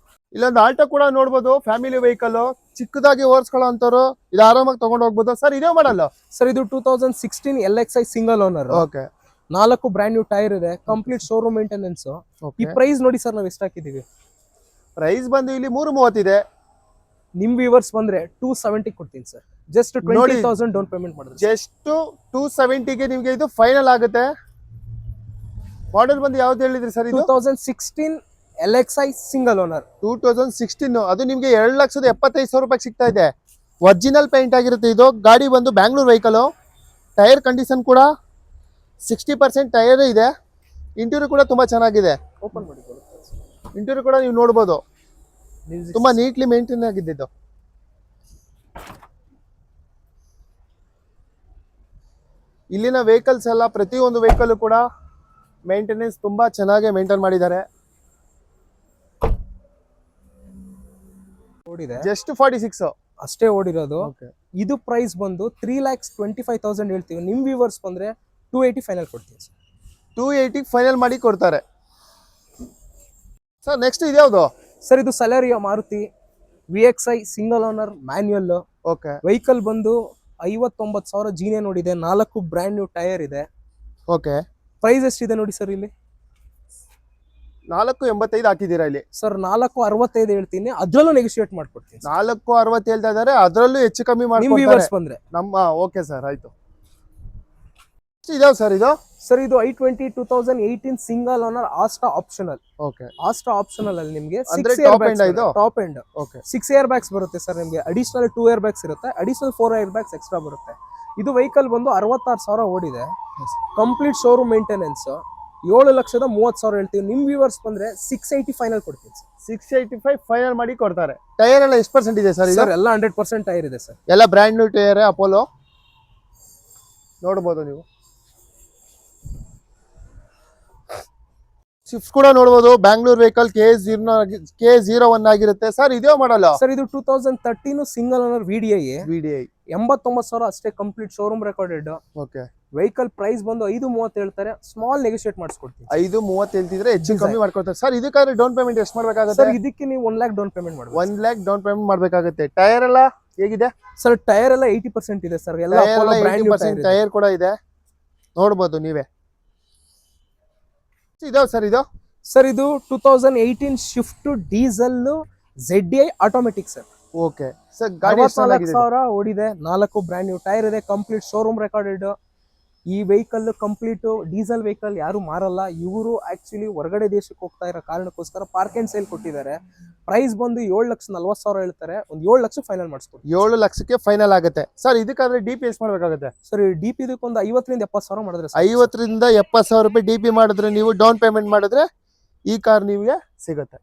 ಇಲ್ಲೊಂದು ಆಲ್ಟೋ ಕೂಡ ನೋಡಬಹುದು, ಫ್ಯಾಮಿಲಿ ವೆಹಿಕಲ್, ಚಿಕ್ಕದಾಗಿ ಓಡಿಸ್ಕೊಳ್ಳೋ ಅಂತವ್ರು ಇದು ಆರಾಮಾಗಿ ತಗೊಂಡು ಹೋಗ್ಬೋದು. ಸರ್ ಇದೇ ಮಾಡಲ್ಲ? ಸರ್ ಇದು 2016 LXI single owner. Okay 4 brand new tyre ಇದೆ, ಕಂಪ್ಲೀಟ್ ಶೋರೂಮ್ ಮೇಂಟೆನೆನ್ಸ್. ಈ ಪ್ರೈಸ್ ನೋಡಿ ಸರ್, ನಾವು ಎಷ್ಟು ಹಾಕಿದೀವಿ. ಪ್ರೈಸ್ ಬಂದು ಇಲ್ಲಿ 330 ಇದೆ. ನಿಮ್ ವ್ಯೂವರ್ಸ್ ಬಂದ್ರೆ 270 ಕೊಡ್ತೀನಿ ಸರ್. ಜಸ್ಟ್ 20,000 ಡೌನ್ ಪೇಮೆಂಟ್ ಮಾಡಿದ್ರೆ ಜಸ್ಟ್ 270 ಗೆ ನಿಮ್ಗೆ ಇದು ಫೈನಲ್ ಆಗುತ್ತೆ. ಮಾಡೆಲ್ ಬಂದು ಯಾವ್ದು ಹೇಳಿದ್ರಿ ಸರ್ ಇದು? 2016 LXI ಸಿಂಗಲ್ ಓನರ್. 2016, ಅದು ನಿಮ್ಗೆ 2,75,000 ರೂಪಾಯಿ ಸಿಗ್ತಾ ಇದೆ. ಒರಿಜಿನಲ್ ಪೇಂಟ್ ಆಗಿರುತ್ತೆ ಇದು. ಗಾಡಿ ಬಂದು ಬ್ಯಾಂಗ್ಳೂರ್ ವೆಹಿಕಲ್. ಟೈರ್ ಕಂಡೀಷನ್ ಕೂಡ 60% ಟೈರ್ ಇದೆ. ಇಂಟೀರಿಯರ್ ಕೂಡ ತುಂಬಾ ಚೆನ್ನಾಗಿದೆ. ಓಪನ್ ಮಾಡಿ, ಇಂಟೀರಿಯರ್ ಕೂಡ ನೀವು ನೋಡಬಹುದು, ತುಂಬಾ ನೀಟ್ಲಿ ಮೇಂಟೈನ್ ಆಗಿದೆ ಇದು. ಇಲ್ಲಿನ ವೆಹಿಕಲ್ಸ್ ಎಲ್ಲ ಪ್ರತಿಯೊಂದು ವೆಹಿಕಲ್ ಕೂಡ ಮೇಂಟೆನೆನ್ಸ್ ತುಂಬಾ ಚೆನ್ನಾಗಿ ಮೇಂಟೈನ್ ಮಾಡಿದ್ದಾರೆ. ಓಡಿದೆ ಜಸ್ಟ್ 46 ಅಷ್ಟೇ ಓಡಿರೋದು. ಓಕೆ, ಇದು ಪ್ರೈಸ್ ಬಂದು 3,25,000 ಹೇಳ್ತೀವಿ. ನಿಮ್ ವ್ಯೂವರ್ಸ್ ಬಂದ್ರೆ 280 ಫೈನಲ್ ಕೊಡ್ತೀವಿ ಸರ್. 280 ಫೈನಲ್ ಮಾಡಿ ಕೊಡ್ತಾರೆ. ಸರ್ ನೆಕ್ಸ್ಟ್ ಇದ್ಯಾವುದು? ಸರ್ ಇದು Celerio Maruti VXI single owner manual. Okay vehicle ಬಂದು 59,000 ಜೀನೇ ನೋಡಿದೆ, 4 ಬ್ರ್ಯಾಂಡ್ ನ್ಯೂ ಟೈರ್ ಇದೆ. ಓಕೆ, ಪ್ರೈಸ್ ಎಷ್ಟಿದೆ ನೋಡಿ ಸರ್ ಇಲ್ಲಿ. 485 ಹಾಕಿದ್ದೀರಾ ಇಲ್ಲಿ ಸರ್ 465 ಹೇಳ್ತೀನಿ, ಅದ್ರಲ್ಲೂ ನೆಗೋಶಿಯೇಟ್ ಮಾಡ್ಕೊಡ್ತೀನಿ. 460 ಹೇಳ್ತಾ ಇದಾರೆ, ಅದರಲ್ಲೂ ಹೆಚ್ಚು ಕಮ್ಮಿ ನಿಮ್ ಮಾಡ್ಕೊಡ್ತಾರೆ ವ್ಯೂವರ್ಸ್ ಬಂದ್ರೆ. ನಮ್ಮ. ಓಕೆ ಸರ್, ಆಯ್ತು. ಇದಾವ ಸರ್ ಇದು? ಸರ್ ಇದು i20 2018 single owner Asta optional. Okay, Asta optional ಅಲ್ಲಿ ನಿಮಗೆ ಅಂದ್ರೆ top end okay 6 air bags ಬರುತ್ತೆ ಸರ್. ನಿಮಗೆ ಅಡಿಷನಲ್ 2 ಏರ್ ಬ್ಯಾಗ್ಸ್ ಇರುತ್ತೆ, ಅಡಿಷನಲ್ 4 ಏರ್ ಬ್ಯಾಗ್ಸ್ ಎಕ್ಸ್ಟ್ರಾ ಬರುತ್ತೆ. ಇದು ವೆಹಿಕಲ್ ಬಂದು 66,000 ಓಡಿದೆ. Complete showroom maintenance. 7,30,000 ಹೇಳ್ತೀವಿ. ನಿಮ್ ವ್ಯೂವರ್ಸ್ ಬಂದ್ರೆ 680 ಫೈನಲ್ ಕೊಡ್ತೀನಿ ಸರ್. 685 ಫೈನಲ್ ಮಾಡಿ ಕೊಡ್ತಾರೆ. ಟೈರ್ ಎಲ್ಲ ಎಷ್ಟು ಪರ್ಸೆಂಟ್ ಇದೆ ಸರ್? ಸರ್ ಎಲ್ಲ 100% ಟೈರ್ ಇದೆ ಸರ್. ಎಲ್ಲ ಬ್ರ್ಯಾಂಡ್ ನ್ಯೂ ಟೈರ್ ಅಪೋಲೋ ನೋಡ್ಬೋದು ನೀವು. ಸ್ವಿಫ್ಟ್ ಕೂಡ ನೋಡ್ಬೋದು. ಬ್ಯಾಂಗ್ಳೂರ್ ವೆಹಿಕಲ್ K01 ಆಗಿರುತ್ತೆ ಸರ್. ಇದೇ ಮಾಡಲ್ಲ ಸರ್. ಇದು 2013 ಸಿಂಗಲ್ ಓನರ್ VDI 89,000 ಅಷ್ಟೇ. Complete showroom recorded. Okay, vehicle price ಬಂದು 530 ಹೇಳ್ತಾರೆ. Small negotiate ಮಾಡಿಸ್ಕೊಡ್ತೀನಿ. 530 ಹೇಳ್ತಿದ್ರೆ ಹೆಚ್ಚು ಕಮ್ಮಿ ಮಾಡ್ಕೊಡ್ತಾರೆ ಸರ್. ಇದಕ್ಕಾದ್ರೆ ಡೌನ್ ಪೇಮೆಂಟ್ ಎಷ್ಟು ಮಾಡ್ಬೇಕಾಗುತ್ತೆ ಸರ್? ಇದಕ್ಕೆ ನೀವು 1 lakh ಡೌನ್ ಪೇಮೆಂಟ್ ಮಾಡಬೇಕು. 1 lakh ಡೌನ್ ಪೇಮೆಂಟ್ ಮಾಡ್ಬೇಕಾಗುತ್ತೆ. ಟೈರ್ ಎಲ್ಲ ಹೇಗಿದೆ ಸರ್? ಟೈರ್ ಎಲ್ಲ 80% ಇದೆ ಸರ್. ಎಲ್ಲ ಟೈರ್ ಕೂಡ ಇದೆ, ನೋಡ್ಬೋದು ನೀವೇ. ಇದಾವ ಸರ್ ಇದು? ಸರ್ ಇದು 2018 shift diesel ZDI automatic sir. Okay sir, ಗಾಡಿ 44,000 ಓಡಿದೆ. 4 ಬ್ರ್ಯಾಂಡ್ ನ್ಯೂ ಟೈರ್ ಇದೆ. Complete showroom recorded. ಈ ವೆಹಿಕಲ್ ಕಂಪ್ಲೀಟ್ ಡೀಸೆಲ್ ವೆಹಿಕಲ್ ಯಾರು ಮಾರಲ್ಲ. ಇವರು ಆಕ್ಚುಲಿ ಹೊರಗಡೆ ದೇಶಕ್ಕೆ ಹೋಗ್ತಾ ಇರೋ ಕಾರಣಕ್ಕೋಸ್ಕರ ಪಾರ್ಕ್ ಅಂಡ್ ಸೇಲ್ ಕೊಟ್ಟಿದ್ದಾರೆ. ಪ್ರೈಸ್ ಬಂದು 7,40,000 ಹೇಳ್ತಾರೆ. ಒಂದು 7 ಲಕ್ಷ ಫೈನಲ್ ಮಾಡಿಸ್ಕೊಡ್ತೀವಿ. 7 ಲಕ್ಷಕ್ಕೆ ಫೈನಲ್ ಆಗುತ್ತೆ ಸರ್. ಇದಕ್ಕಾದ್ರೆ DP ಎಷ್ಟು ಮಾಡ್ಬೇಕಾಗುತ್ತೆ ಸರ್? DP ಇದಕ್ಕೊಂದು 50,000 ರಿಂದ 70,000 ಮಾಡಿದ್ರೆ 50,000 ರಿಂದ 70,000 ರೂಪಾಯಿ DP ಮಾಡಿದ್ರೆ, ನೀವು ಡೌನ್ ಪೇಮೆಂಟ್ ಮಾಡಿದ್ರೆ ಈ ಕಾರ್ ನಿಮಗೆ ಸಿಗುತ್ತೆ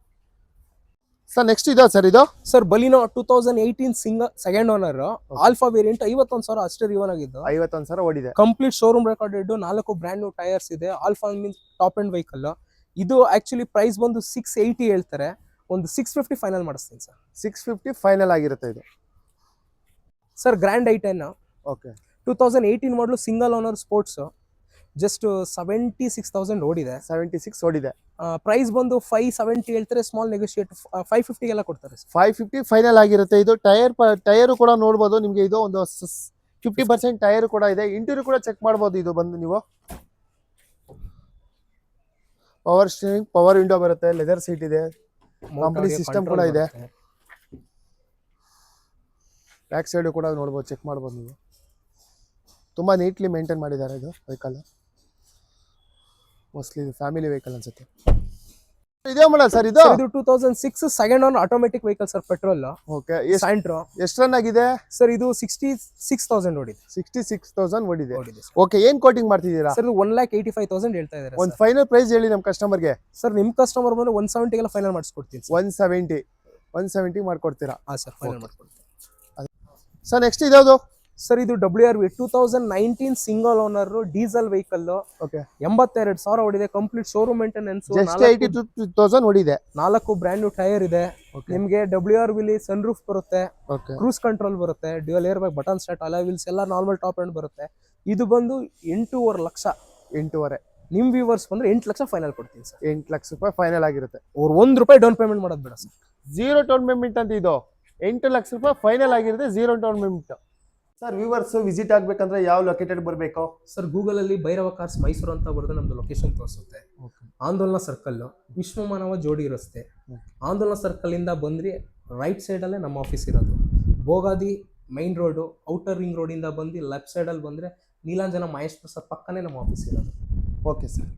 ಸರ್. ನೆಕ್ಸ್ಟ್ ಇದಾ ಸರ್ ಇದು? Sir Baleno 2018 single second owner Alpha variant 51,000 ಅಷ್ಟೇ ರಿವನ್ ಆಗಿದ್ದು. 51,000 ಓಡಿದೆ. Complete showroom recorded. 4 brand new tyres ಇದೆ. Alpha means top end vehicle. ಇದು ಆಕ್ಚುಲಿ ಪ್ರೈಸ್ ಬಂದು 680 ಹೇಳ್ತಾರೆ. ಒಂದು 650 ಫೈನಲ್ ಮಾಡಿಸ್ತೀನಿ ಸರ್. 650 ಫೈನಲ್ ಆಗಿರುತ್ತೆ ಇದು ಸರ್. ಗ್ರ್ಯಾಂಡ್ i10 ಓಕೆ 2018 ಮಾಡಲು ಸಿಂಗಲ್ ಓನರ್ ಸ್ಪೋರ್ಟ್ಸ್. ಜಸ್ಟ್ 76,000 ಓಡಿದೆ. 76 ಓಡಿದೆ. ಪ್ರೈಸ್ ಬಂದು 570 ಹೇಳ್ತಾರೆ. ಸ್ಮಾಲ್ ನೆಗೋಶಿಯೇಟ್ 550 ಎಲ್ಲ ಕೊಡ್ತಾರೆ. 550 ಫೈನಲ್ ಆಗಿರುತ್ತೆ ಇದು. ಟೈರ್ ಕೂಡ ನೋಡ್ಬೋದು ನಿಮಗೆ. ಇದು ಒಂದು 50% ಟೈರ್ ಕೂಡ ಇದೆ. ಇಂಟೀರಿಯರ್ ಕೂಡ ಚೆಕ್ ಮಾಡ್ಬೋದು. ಇದು ಬಂದು ನೀವು ಪವರ್ ಸ್ಟೀರಿಂಗ್, ಪವರ್ ವಿಂಡೋ ಬರುತ್ತೆ, ಲೆದರ್ ಸೀಟ್ ಇದೆ, ಕಂಪನಿ ಸಿಸ್ಟಮ್ ಕೂಡ ಇದೆ. ಬ್ಯಾಕ್ ಸೈಡ್ ಕೂಡ ನೋಡ್ಬೋದು, ಚೆಕ್ ಮಾಡ್ಬೋದು ನೀವು. ತುಂಬಾ ನೀಟ್ಲಿ ಮೇಂಟೈನ್ ಮಾಡಿದ್ದಾರೆ ಇದು ವೆಹಿಕಲ್. ಮೋಸ್ಟ್ಲಿ ಇದು ಫ್ಯಾಮಿಲಿ ವೆಹಿಕಲ್ ಅನ್ಸುತ್ತೆ. ಇದೇ ಮಾಡಲ್ಲ ಸರ್ ಇದು? ಇದು 2006 second owner automatic vehicle sir. Petrol. Okay, Santro. ಎಷ್ಟು ರನ್ ಆಗಿದೆ ಸರ್? ಇದು 66,000 ಓಡಿದೆ. 66,000 ಓಡಿದೆ. ಓಕೆ, ಏನ್ ಕೋಟಿಂಗ್ ಮಾಡ್ತಿದ್ದೀರಾ ಸರ್? 1,85,000 ಹೇಳ್ತಾ ಇದ್ದಾರೆ. ಒಂದು ಫೈನಲ್ ಪ್ರೈಸ್ ಹೇಳಿ ನಮ್ಮ ಕಸ್ಟಮರ್ಗೆ. ಸರ್ ನಿಮ್ ಕಸ್ಟಮರ್ ಬಂದ್ರೆ 170 ಎಲ್ಲ ಫೈನಲ್ ಮಾಡಿಸ್ಕೊಡ್ತೀನಿ. 170 ಮಾಡ್ಕೊಡ್ತೀರಾ? ಹಾ ಸರ್, ಫೈನಲ್ ಮಾಡ್ಕೊಡ್ತೀನಿ ಸರ್. ನೆಕ್ಸ್ಟ್ ಇದಾವುದು ಸರ್? ಇದು WRV 2019 single owner diesel vehicle. Okay, 82,000 ಓಡಿದೆ. Complete showroom maintenance. 82,000 ಓಡಿದೆ. 4 ಬ್ರ್ಯಾಂಡ್ ನ್ಯೂ ಟೈರ್ ಇದೆ. ನಿಮ್ಗೆ WRV ಸನ್ ರೂಫ್ ಬರುತ್ತೆ, ಕ್ರೂಸ್ ಕಂಟ್ರೋಲ್ ಬರುತ್ತೆ, dual air bag, button start, alloy wheels ಎಲ್ಲ ನಾರ್ಮಲ್ ಟಾಪ್ ಎಂಡ್ ಬರುತ್ತೆ. ಇದು ಬಂದು 8.5 ಲಕ್ಷ. 8.5. ನಿಮ್ ವ್ಯೂವರ್ಸ್ ಬಂದ್ರೆ 8 ಲಕ್ಷ ಫೈನಲ್ ಕೊಡ್ತೀನಿ ಸರ್. 8 ಲಕ್ಷ ರೂಪಾಯಿ ಫೈನಲ್ ಆಗಿರುತ್ತೆ. ಅವ್ರು ₹1 ಡೌನ್ ಪೇಮೆಂಟ್ ಮಾಡೋದು ಬೇಡ ಸರ್. 0 ಡೌನ್ ಪೇಮೆಂಟ್ ಅಂತ ಇದು. 8 ಲಕ್ಷ ರೂಪಾಯಿ ಫೈನಲ್ ಆಗಿರುತ್ತೆ, 0 down payment. Sir, viewers visit ಆಗ್ಬೇಕಂದ್ರೆ ಯಾವ ಲೊಕೇಟೆಡ್ ಬರಬೇಕು ಸರ್? ಗೂಗಲ್ ಅಲ್ಲಿ ಭೈರವ ಕಾರ್ಸ್ ಮೈಸೂರು ಅಂತ ಬರೆದು ನಮ್ದು ಲೊಕೇಶನ್ ತೋರಿಸುತ್ತೆ. ಆಂದೋಲನ ಸರ್ಕಲ್, ವಿಶ್ವಮಾನವ ಜೋಡಿ ರಸ್ತೆ. ಆಂದೋಲನ ಸರ್ಕಲ್ ಇಂದ ಬಂದ್ರಿ ರೈಟ್ ಸೈಡ್ ಅಲ್ಲೇ ನಮ್ಮ ಆಫೀಸ್ ಇರೋದು. Bogadi main road, outer ring road ಇಂದ ಬಂದು ಲೆಫ್ಟ್ ಸೈಡ್ ಅಲ್ಲಿ ಬಂದ್ರೆ ನೀಲಾಂಜನ ಮಹೇಶ್ ಪ್ರಸಾದ್ ಪಕ್ಕನೇ ನಮ್ಮ ಆಫೀಸ್ ಇರೋದು. Okay sir.